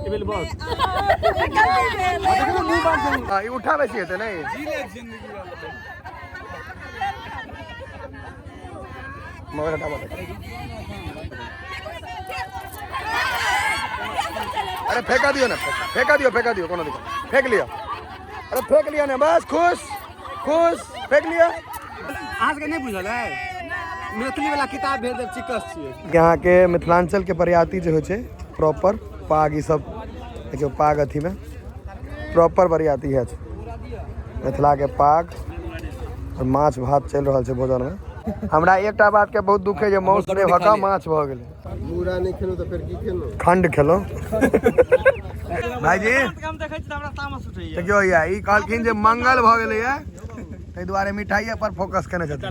Table boss हां ये उठा बेसी हेते नहीं मगर हटा मत अरे फेंका दियो ना फेंका दियो कोनो दिक्कत फेंक लिया अरे फेंक लिया ना बस खुश फेंक लिया आज के नहीं बुझल है मैथिली वाला किताब भेज देब चिकस छियै यहाँ के मिथिलांचल के बरियाती जो है प्रॉपर पाग ई सब देखियो पाग अथी में प्रॉपर बरियाती है मिथिला के पाग और माछ भात चल रहा है भोजन में हमरा एकटा बात के बहुत दुख है जे मौस रे भका माछ भ गेलै मूरा नहीं खेलो तो फिर की खेलो खंड खेलो भाईजी काम देखै छी त हमरा तामस उठैया देखियो या ई कहलखिन जे मंगल भ गेलै है तै दुआरे मिठाई पर फोकस करने छथिन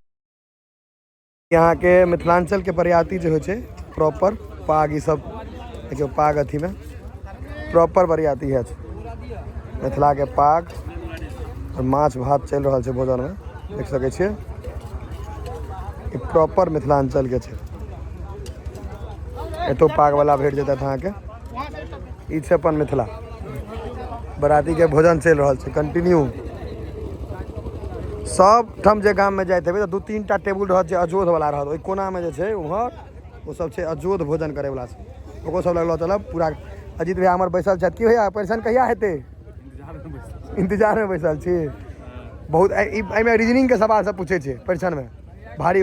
यहाँ के मिथिलांचल के बरियाती जो है प्रॉपर पाग ई सब देखियो पाग अथी में प्रॉपर बरियाती है मिथिला के पाग और माछ भात चल रहा है भोजन में देख सकै छियै प्रॉपर मिथिलांचल के एतो पाग वाला भेट जेतै अहाँके ई छै अपन मिथिला बराती के भोजन चल रहा है कंटिन्यू सब ठम जे गाम में जाइत हेबै तो 2-3 टा टेबुल रहत जे अजोध वाला रहत ओइ कोना में जे छै उम्हर ओ सब छै अजोध भोजन करे वाला छै ओको सब लगलो चलब पूरा अजीत भाई हमर बैसल छथि की होइया परेशान कहिया हेतै इंतजार में बैसल छी बहुत एहिमे रीजनिंग के सवाल सब पूछे छै परीक्षण में भारी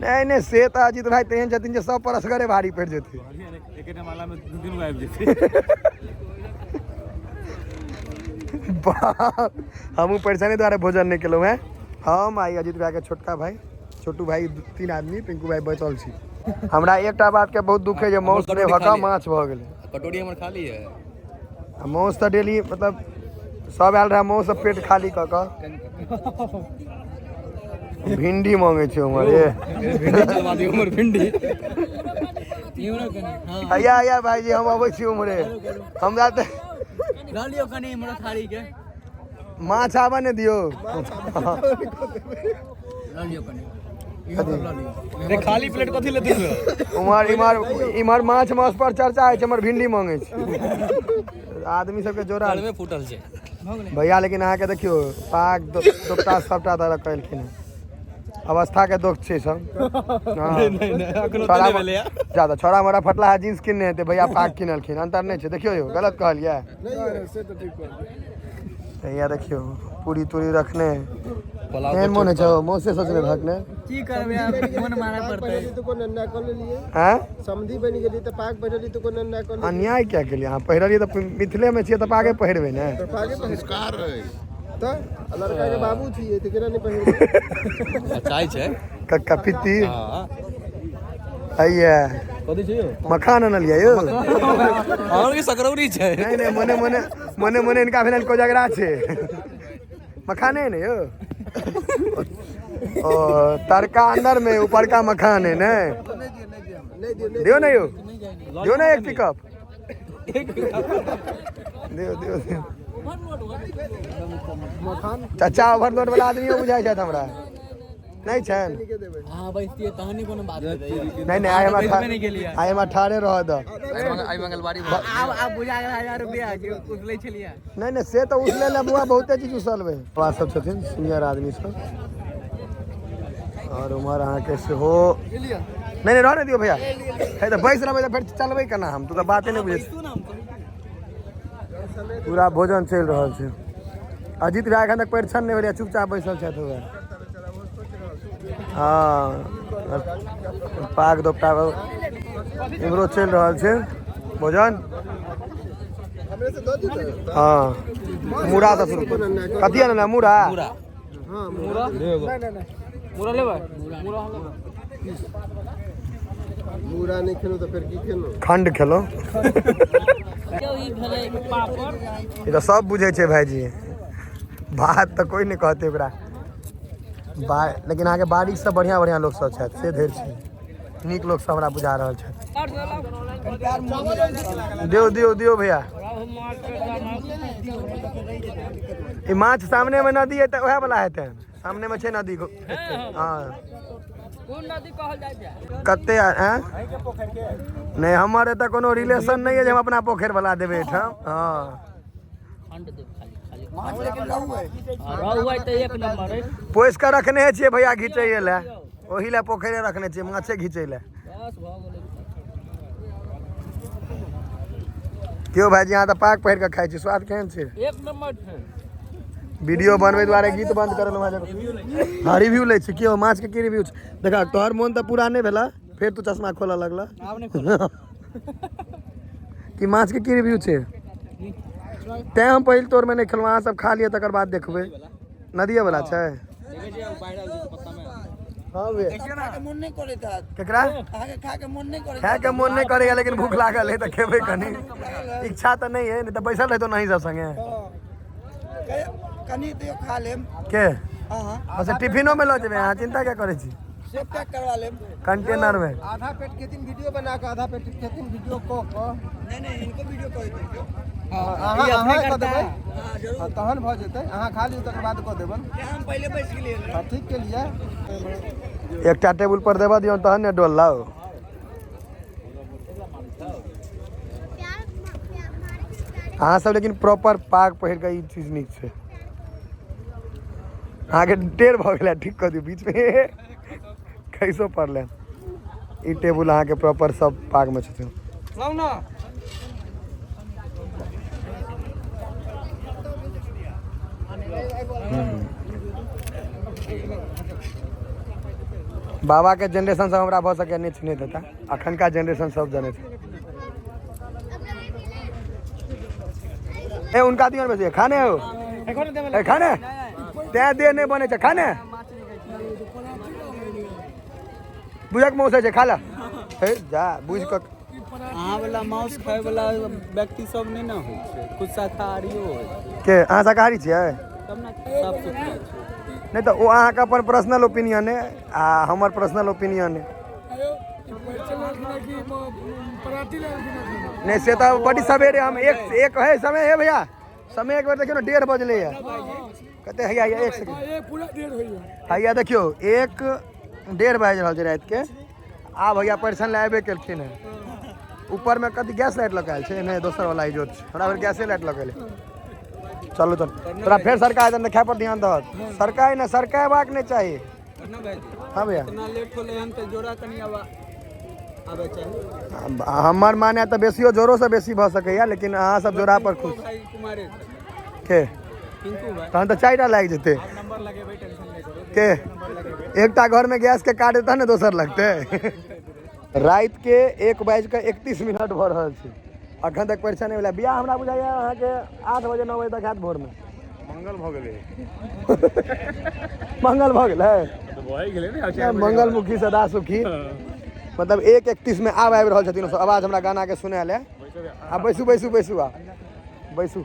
नहीं से तो अजीत भाई तेहन छथिन जे सब पर असगरे भारी पड़ जेतै एकेटा माला में 2 दिन आबि जेतै हमहूँ परेशानी द्वारा भोजन नहीं केलहुँ हैं हम आई अजीत भाई के छोटका भाई छोटू भाई 3 आदमी पिंकू भाई बैठल छी हमरा एकटा बात के बहुत दुख है जे मौस रे भका माछ भ गेलै कटोरी हमर खाली है मौस तो डेली मतलब सब आयल रहा मौस से पेट खाली क के भिंडी मांगे छै हमर ये चलवा दियो हमर भिंडी आया भाईजी हम अबै छी उमरे हमरा त डालियो कनी हमरा थारी के माछ आबा ने दियो डालियो कनी रे खाली प्लेट कथि ले दियो इमर माछ मास पर चर्चा है हमर भिंडी मांगे छै आदमी सबके जोड़ा में फूटल छै भैया लेकिन अहाँ के देखियो पाग दोपटा सबटा तरह कहलखिन अवस्था के दुख छै सब ज्यादा छोड़ा मोड़ा फटला है जींस किनने हेतै भैया पाग किनलखिन अंतर नहीं छै देखियो यो गलत कहलियै भैया देखियो पूरी तूरी रखने एहन मन है मौसे सोचने रखने की करबे अब मन मारा पड़तै तो को नन्ना कर लिए हैं समधी बन गेली तो पाग पहिरली तो को नन्ना कर अन्याय क्या केलियै अहाँ पहिरलियै तऽ मिथिले में छियै तऽ पागे पहिरबै ने तो पागे संस्कार है तो लड़का के बाबू छिए तो केना नहीं पहिर चाय छै कक्का पित्ती हां आइया कथि छै यो मखान आनलियै यौ हमर के सकरौरी छै नहीं मने इनका भेलन कोजगरा छै मखाने है ना यो ओ तड़का अंदर में ऊपर का मखान है ना दियो ना यो दियो ना एक पिकअप दियो चाचा ओवरलोड वाला आदमी बुझाई छथि हमरा नहीं छन हां बैठतिए तहनी कोनो बात नहीं आइ हम ठाड़े रह द आई मंगलवारी अब बुझा गेल 1000 रुपया के उसलै छलिया नहीं से तो उसले ले बुआ बहुते चीज उसलबे बा सब छथिन सीनियर आदमी सब और उमर अहाँ के सेहो नहीं रहने दियो भैया है तो बैस रहबै फिर चलबै केना हम तू तो बाते नहीं बुझे पूरा भोजन चल रहा है अजीत भाई एखन तक परीक्षण नहीं भेलै चुपचाप बैसल छथि हुए हाँ पाग दोपटा इमरो चल रहा है भोजन हाँ मूड़ा 10 रुपये कथी है ना मूड़ा मूड़ा लेबै मूरा नहीं खेलो तो फिर की खेलो खंड खेलो ये तो सब बुझे छे भाईजी बात तो कोई नहीं कहते ओकरा लेकिन अहाँ के बारिश से बढ़िया लोग सब छथि से धैर छै नीक लोग सब हमरा बुझा रहल छथि दियो भैया ई माछ सामने में नदी है तो वह वाला हेतै सामने में छै नदी हाँ कते हैं नहीं हमारे तो कोनो रिलेशन नहीं है जो हम अपना पोखर वाला देवे हाँ पोस के रखने छे भैया घीचे ला वही ला पोखरे रखने छे माछे घीचे ला क्यों भाई यहाँ तो पाक पहिर के खाई छी स्वाद केहन छे एक नंबर छै वीडियो बनवे द्वारे गीत बंद करल हाँ रिव्यू ले छी क्यों माछ के की रिव्यू छै देखा तोहर मन तो पूरा नहीं भेला फिर तू चश्मा खोला लगला कि माछ के की रिव्यू छे तै हम पहिल तोर में नहीं खेलवा सब खा लिया तकर बाद देखबे नदिये वाला छै हां बे खा के मन नहीं करे था केकरा खा के मन नहीं करेगा लेकिन भूख लागल है त खेबे कनी इच्छा तो नहीं है नहीं तो बैसल रह तो नहीं सब संगे कनी तो खा लेम के हां अच्छा टिफिनो में लो जेबे हां चिंता क्या करे छी सब पैक करवा लेम कंटेनर में आधा पेट के दिन वीडियो बना के आधा पेट के दिन वीडियो को नहीं इनको वीडियो कर दे हां कर देबै हां जरूर तहन भ जेतै अहाँ खा लियो तकर बाद क देबन हम पहले बैठ के लिए हां ठीक के लिए एकटा टेबुल पर देबा दियो तहन ने डोल लाओ अहाँ सब लेकिन प्रॉपर पाक पहिर के ई चीज नीक छै अहाँ के टेढ़ भ गेला ठीक कर दियो बीच में कैसो पड़ले ई टेबुल अहाँ के प्रॉपर सब पाक में छथिन लाउ ना बाबा के जनरेशन सब हमरा भ सके नहीं चिन्ह देता अखन का जनरेशन सब जाने छै ए उनका दियन में से खाने हो ए खाने ते दे नहीं बने छै खाने बुझक मौस छै खा ला ए जा बुझ क अहाँ वाला मांस खाय वाला व्यक्ति सब नहीं ना होइ छै कुछ शाकाहारियो होइ छै के अहाँ शाकाहारी छियै तब ना साफ सुथरा छै नहीं तो वो अहाँ का अपन पर्सनल ओपिनियन है आ हमर पर्सनल ओपिनियन है नहीं से तो बड़ी सवेरे हम एक है समय है भैया समय एक बार देखियो ना 1:30 बजले है कहते हैया एक सेकंड पूरा देर होइए हैया देखियो 1:30 बाजि रहल छै रात के आ भैया पर्सन लाइबे केलखिन है ऊपर में कथी गैस लाइट लगायल छै नहीं दोसर वाला इजोत छै हमरा फिर गैसे लाइट लगेले चलो चल तोरा फिर सरकार इधर देखा पर ध्यान दहत सरकार ना सरकार बाक नहीं चाहिए हाँ भैया इतना लेट होले हम त जोड़ा कनी आबे चाहिए हमार माने तो बेसियो जोरों से बेसी भ सकैया लेकिन अहाँ सब जोड़ा पर खुश कुमारे के पिंकू भाई तहन तो 4टा लाग जेते नंबर लगेबै टेंशन नहीं करो के एकटा घर में गैस के काट देता ने दोसर लगते रात के 1:31 भ रहल छै अखन तक परेशान नहीं होला बियाह हमरा बुझाइया अहाँ के 8 बजे 9 बजे तक हैत भोर में मंगल भ गेलै मंगल भ गेलै तो भए गेलै ने मंगल मुखी सदा सुखी मतलब 1:31 में आब रहल छथिन सब आवाज हमरा गाना के सुनायल है आ बैसू बैसू बैसू आ बैसू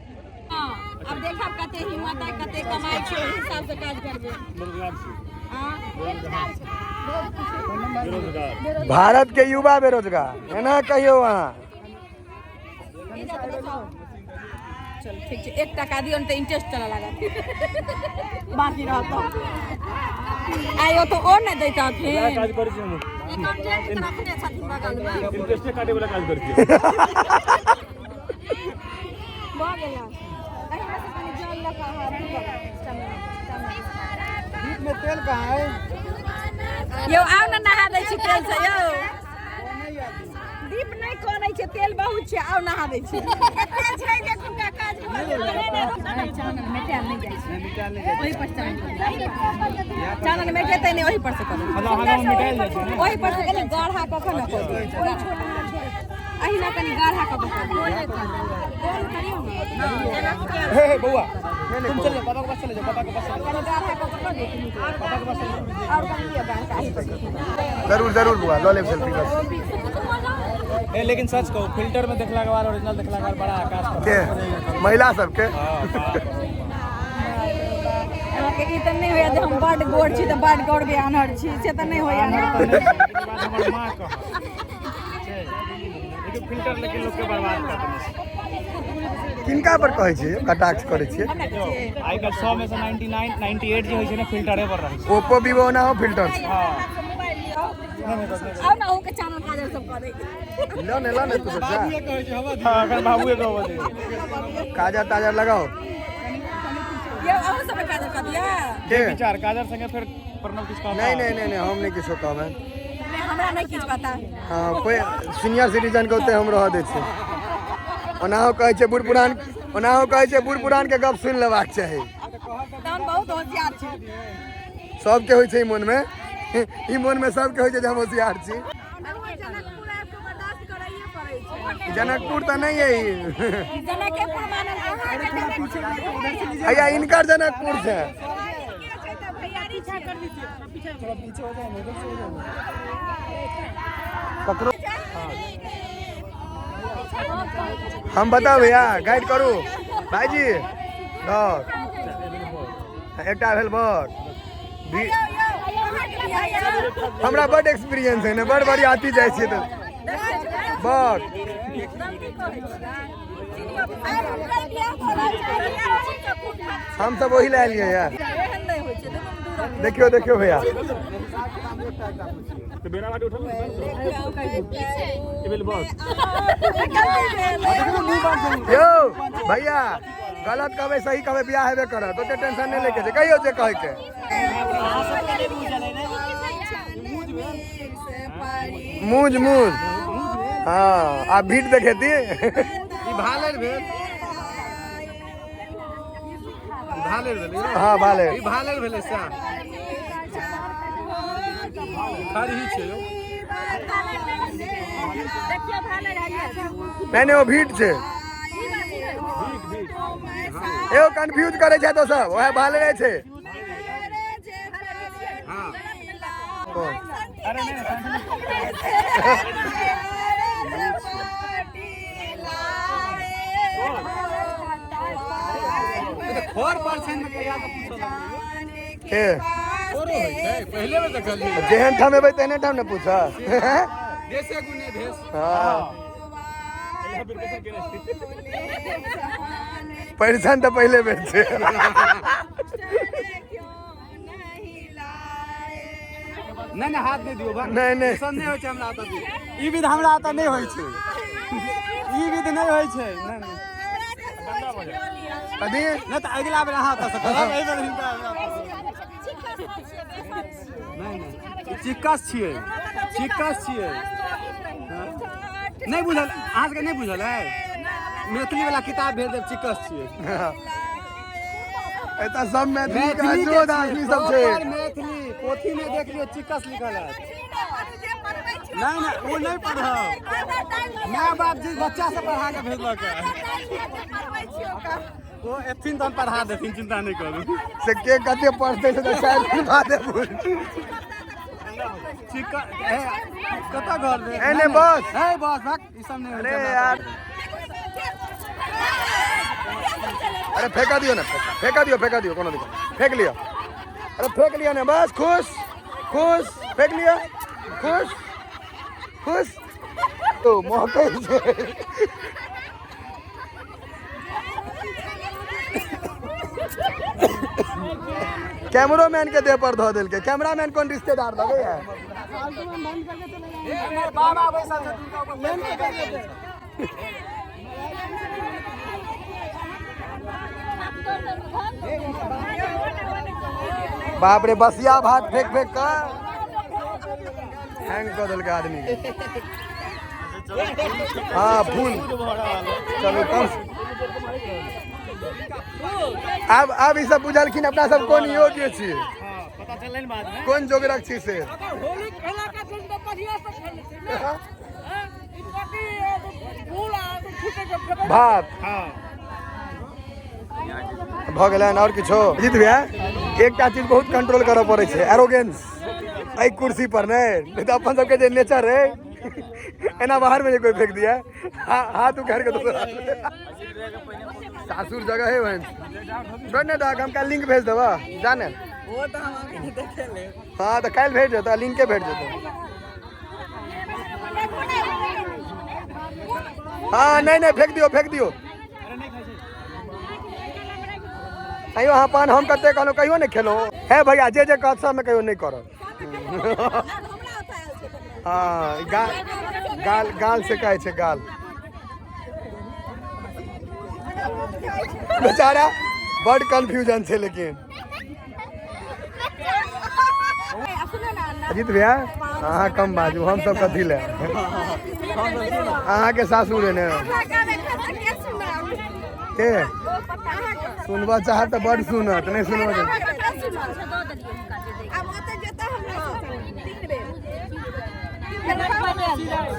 अब देखब कते हिम्मत है कते कमाई छै ओहि हिसाब से काज करबे भारत के युवा बेरोजगार है ना कहियो वहाँ चल ठीक छै 1 टका दियौ त इंटरेस्ट चला लागत बाकी रहत आयो तो और नहीं देता थे काज करै छी हम अकाउंट रखने छथिन बगल में इंटरेस्ट काटे वाला काज करै छी भ गेला अहिना से कनी जल लगा बीच में तेल कहाँ है यो आउ न नहा दै छी तेल से यो दीप नहीं कोनै छै तेल बहुत छै आउ नहा दै छी एते छै जे कुनका काज नहीं चानल मेटे नहीं जाइ छै ओही पर चानल मेटेतै नहीं ओही पर से करू ओही पर से कनी गाढ़ा कखन न करू ओही छोड़ अहिना कनी गाढ़ा कखन करू करियो हे बउआ तुम चले पापा के पास चले जाओ पापा के पास कनी गाढ़ा कखन करू पापा के पास और कनी ये बैंक जरूर जरूर बुआ लो ले सेल्फी बस ए लेकिन सच कहू फिल्टर में देखला के बाद ओरिजिनल देखला के बाद बड़ा आकाश के महिला सबके के ई त नहीं होया जे हम बड गोर छी त बड गोर के अनहर छी से त नहीं होया ना हमर मां कह छै फिल्टर लेकिन लोग के बर्बाद कर देने किनका पर कहै छियै कटाक्ष करै छियै आई काल 100 में से 99 98 जे होइ छै ना फिल्टरे पर रहै छै ओप्पो विवो ना हो फिल्टर हां आओ ना हो के चैनल काजल सब कर दे लो ने तू बच्चा हां अगर बाबूए कहबो दे काजर ताजर लगाओ ये आओ सब काजल कर दिया के विचार काजर संगे फिर प्रणव किस का नहीं हम नहीं किछो कहब हमरा नहीं किछ पता हाँ कोई सीनियर सिटीजन के होते हम रह दे छी ओनाहो कहै छै बूढ़ पुरान के गप सुन लेबाक चाही हम बहुत होशियार छी सबके होइ छै मन में ई मन में सबके होइ छै जे हम होशियार छी जनकपुर तो नहीं है जनकपुर मानल भैया इनकर जनकपुर से पकड़ो हम बताओ भैया गाइड करू भाईजी एक भेल बड़ हमरा बड़ एक्सपीरियंस है ना बड़ बड़ी आती जाए छे तो बड़ हम सब वही ले लिए यार देखियो भैया यो भैया गलत कहबे सही कहबे बियाह हेबे करत तो टेंशन नहीं लेके जे कहियो जे कह के मूज हाँ आ भीट देखेती भालेर भेल हाँ भालेर ई भालेर भेले सा खाली ही छै नहीं वो भीट छे एगो कंफ्यूज करे छै तो सब वह भालेरे छे हां अरे नहीं फोर परसेंट में कहिया तो पूछो के फोर होय छै पहले में देखल जेहन ठाम एबै तेहने ठाम ने पूछा देशे गुने भेस हाँ परेशान तो पहले बेर छे नहीं हाथ नहीं दियो नहीं संदेह होय छै हमरा आता दी ई विध हमरा आता नहीं होय छै ई विध नहीं होय छै नहीं अभी नहीं तो अगला बेर अहाँ आता सकब एहि बेर हिनका नहीं चिक्कस छियै नहीं बुझल अहाँ के नहीं बुझल है मैथिली वाला किताब भेज देब चिक्कस छियै एता सब मैथिली का जोध आदमी सब छे मैथिली पोथी में देख लियो चिक्कस लिखल है नहीं वो नहीं पढ़ब माँ बाप जी बच्चा से पढ़ा के भेजलक है वो एथिन तो हम पढ़ा देथिन चिंता नहीं करू से के कते पढ़ते से तो शायद बात है कता घर में एने बस है बस भक ई सब नहीं अरे यार अरे फेंका दियो ना फेंका दियो कोनो दिक्कत फेंक लियो अरे फेंक लिया ना बस खुश फेंक लिया खुश तो मौके से कैमरामैन के देह पर धो दिल के कैमरामैन कौन रिश्तेदार लगे है बाप रे बसिया भात फेंक कर हैंग कर दिल के आदमी के हाँ फूल चलो कम अब ई सब बुझलखिन अपना सब कोन योग्य छी पता चललै बाद में कोन जोगरक छी से होली खेला का दिन तो बढ़िया से खेले थे ना ई पार्टी फूल आ छूटे के भात हां भ गेलन और किछो जीत भैया एकटा चीज बहुत कंट्रोल करऽ पड़ै छै एरोगेंस एहि कुर्सी पर नहीं तो अपन सबके जे नेचर है एना बाहर में कोई फेंक दिया हाथ उखाड़ के दूसरा सासुर जगह है बहन छोड़ने दा हम का लिंक भेज देबा जाने वो तो हम आगे देखे ले हाँ तो कल भेज देता लिंक के भेज देता हाँ नहीं फेंक दियो अयो हाँ पान हम कते कहलो कहियो नहीं खेलो है भैया जे कहत सब में कहियो नहीं करो हाँ गाल गाल से कहै छै गाल बेचारा बड़ कंफ्यूजन छै लेकिन अजीत भैया अहाँ कम बाजू हम सब कथी ले अहाँ के सासुर है ने के सुनबा चाहत तो बड़ सुनत नहीं सुनबा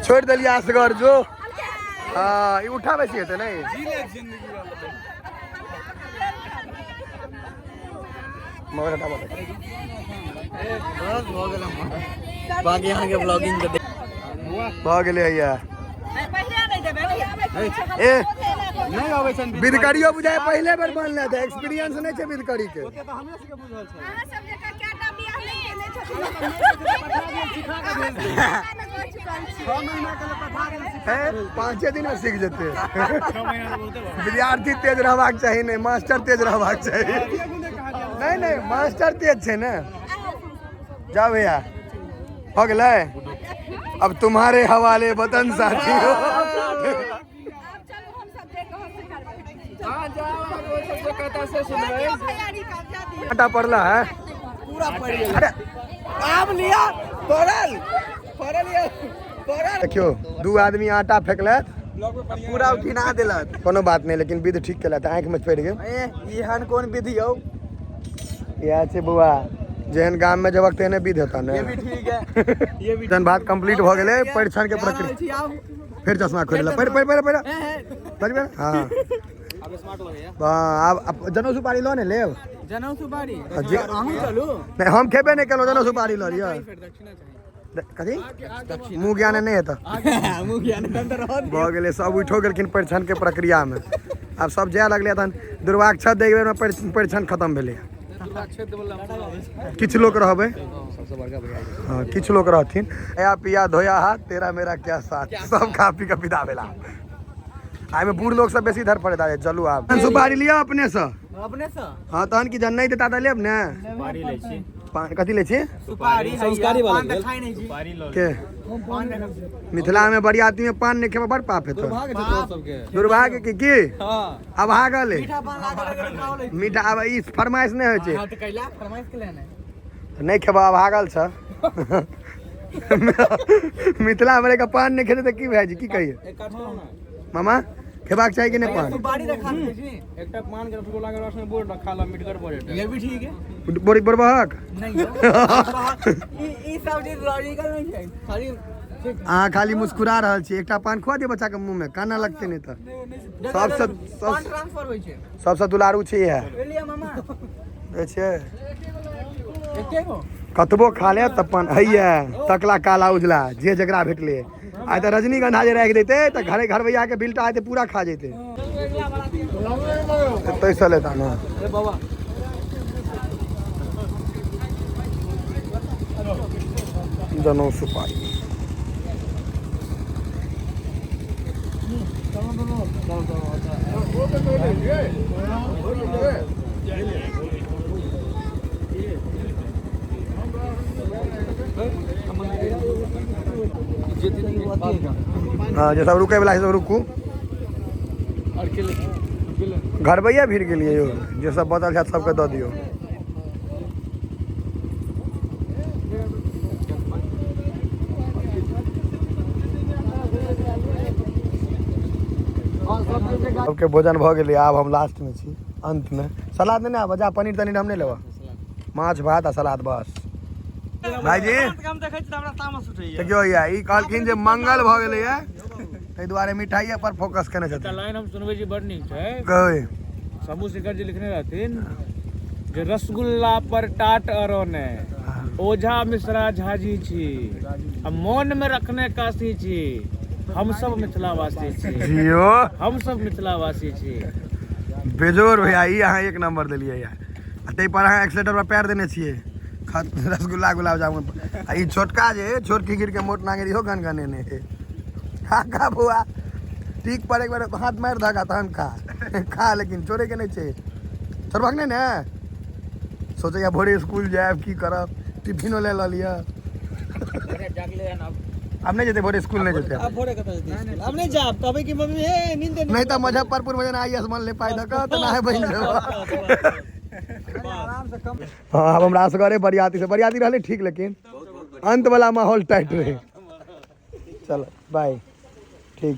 छोड़ दिलिए असगर जो हाँ ये उठा बेसी है नहीं मगर हटा बता बाकी यहाँ के ब्लॉगिंग कर भऽ गेलै हैया ए नहीं आवे छन बिदकरियो बुझाय पहले बेर बनले त एक्सपीरियंस नहीं छै बिदकरी के ओते तो हमरे सबके बुझल छै अहाँ सब जका केटा बियाह नहीं केने छथिन सिखा के भेज दे 6 महीना के पठा गेल है 5 दिन में सीख जेते विद्यार्थी तेज रहबाक चाही नहीं मास्टर तेज रहबाक चाही नहीं नहीं मास्टर तेज छै ना जाओ भैया हो गेलै अब तुम्हारे हवाले वतन साथी हो अब चलो हम सब देख हम से करबै हां जाओ वो सब जो कहता से सुनबै तैयारी कर जा दियो आटा पड़ला है पूरा पड़ गेल अरे आम लिया पड़ल ये पड़ल देखियो दू आदमी आटा फेंकलत पूरा उठिना देलत कोनो बात नहीं लेकिन विध ठीक केलत आंख में पड़ गेल एहन कोन विधि हो इएह छै बौआ जेहन गाम में जबक तेहने विध हेता ने ये भी ठीक है ये भी जन बात कंप्लीट भ गेलै परिछन के प्रक्रिया फिर चश्मा खोल ले पढ़ हां अब स्मार्ट लगैया अब जनौ सुपारी लो ने लेब जनौ सुपारी जे- अहूँ चलू नहीं हम खेबे नहीं केलो जनौ सुपारी लो लियो दक्षिणा चाहिए कथी मुंह ज्ञान नहीं हेता मुँह ज्ञान के अंदर रहत भ गेलै सब उठो गेलखिन परिछन के प्रक्रिया में अब सब जाय लगलै तहन दुर्वाक्षत दै बेर में परिछन खत्म भेलै क्षेत्र बोला किछु लोग रहबै सबसे बड़का भैया हाँ किछु लोग रहथिन या पिया धोया हाथ तेरा मेरा क्या साथ सब खा पी के विदा भेला आइ में बूढ़ लोग सब बेसी धर पड़े दाए चलू आब सुपारी लिया अपने से अपने से हाँ तहन की जन नहीं देता त लेब ने सुपारी लै छी कथी ले छी सुपारी संस्कारी वाला पान गेल। खाई नहीं छी सुपारी लो के मिथिला में बरियाती में पान नहीं खेबा बड़ पाप हेतो भाग छै तो सबके दुर्भाग्य की हां अब आ गले मीठा पान लागल अगर खाओ ले मीठा अब ई फरमाइश नहीं होय छै हां तो कैला फरमाइश के लेने नहीं खेबा अब भागल छ मिथिला में का पान नहीं खेते त की भए जी की कहिए एक काट करो ना मामा खेबाक चाही कि नहीं पान सुपारी रखा दे छी एकटा पान के रसगुल्ला के रस में बोर्ड रखा ला मिटकर पड़े ये भी ठीक है बोरी बरबहक नहीं हो ई सब चीज लॉजिकल नहीं है खाली अहाँ खाली मुस्कुरा रहल छी एकटा पान खुआ दियो बच्चा के मुंह में काना लगते नहीं तो सबसे पान ट्रांसफर होई छै सबसे दुलारू छै इएह बोलिए मामा देखै छियै एके गो कतबो खा ले तपन हैया तकला काला उजला जे जकरा भेटले आइ तऽ रजनीगंधा जे राखि देते तऽ घरे घरवैया के बिल्टा आइ तऽ पूरा खा जेते तैसे लेता ना ए बाबा जनौ सुपारी हाँ जे सब रुकै वाला है सब रुकू और केले घरवैया भिड़ गेलिए यौ जे सब बचल है सबके दऽ दियौ सबके भोजन भऽ गेलै आब हम लास्ट में छी अंत में सलाद नहीं आब जा पनीर तनीर हम नहीं लेबा माछ भात आ सलाद बस भाईजी हम देखै छी त हमरा तामस उठैया देखियो या ई कहलखिन जे मंगल भऽ गेलै है ताहि दुआरे मिठाइये पर फोकस केने एकटा छथिन लाइन हम सुनबै जी बड़ नीक छै कहै समूह शेखर जी लिखने रहथिन जे रसगुल्ला पर टाट अरोने ओझा मिश्रा झाजी छी आ मन में रखने काशी छी हम सब मिथिलावासी छी जियो हम सब मिथिलावासी छी बेजोर भैया ई अहाँ एक नंबर देलियै या आ ताहि पर अहाँ एक्सीलेटर पर पैर देने छियै रसगुल्ला गुलाब जामुन आ ई छोटका जे छोटकी गिर के मोट नांगे इहो गनगनेने है खा बौआ ठीक पर एक बार हाथ मारि धगा तहन खा लेकिन छोड़े के नहीं छै छोड़बक नहीं ने सोचैया भोरे स्कूल जायब की करब टिफिनो ले लिअ जागले है ना अब नहीं जेते भोरे स्कूल नहीं जेते अब भोरे कत स्कूल अब नहीं जाब कहबे कि मम्मी हे नींद नहीं तो मुजफ्फरपुर में जना आईएएस मान ले पाई दका तो ना है बहन आराम से कम हाँ अब हमरा असगरे बरियाती से बरियाती रहले ठीक, लेकिन अंत वाला माहौल टाइट रहे। चलो बाय, ठीक।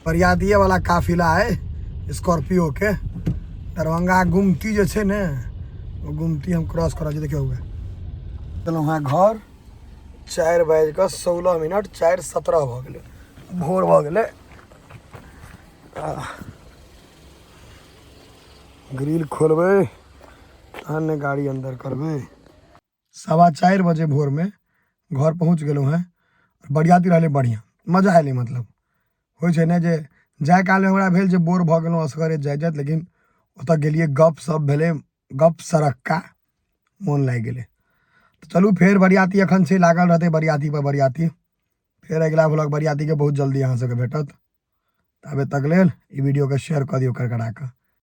बरियाती वाला काफिला है स्कॉर्पियो के, दरभंगा गुमती जो छे ने वो गुमती हम क्रॉस करा जे देखियो हुए। चलो हाँ घर 4:16 4:17 भ गेले, भोर भ गेले। ग्रिल खोलबे तहन गाड़ी अंदर करबे। 4:15 बजे भोर में घर पहुँच गेलहुँ हैं। बरियाती रहले बढ़िया, मजा आएले। मतलब होइ छै ने जे जाय काल में हमरा भेल जे बोर भ गेलहुँ असगरे जाइत, लेकिन ओतऽ गेलियै, गप सप भेलै, गप सरक्का, मोन लागि गेलै। तो चलू फेर बरियाती एखन छै लागल रहतै, बरियाती पर बरियाती। फेर अगिला व्लॉग बरियाती के बहुत जल्दी अहाँ सबके भेटत। ताबे तक लेल ई वीडियो के शेयर कऽ दियौ करकरा कऽ।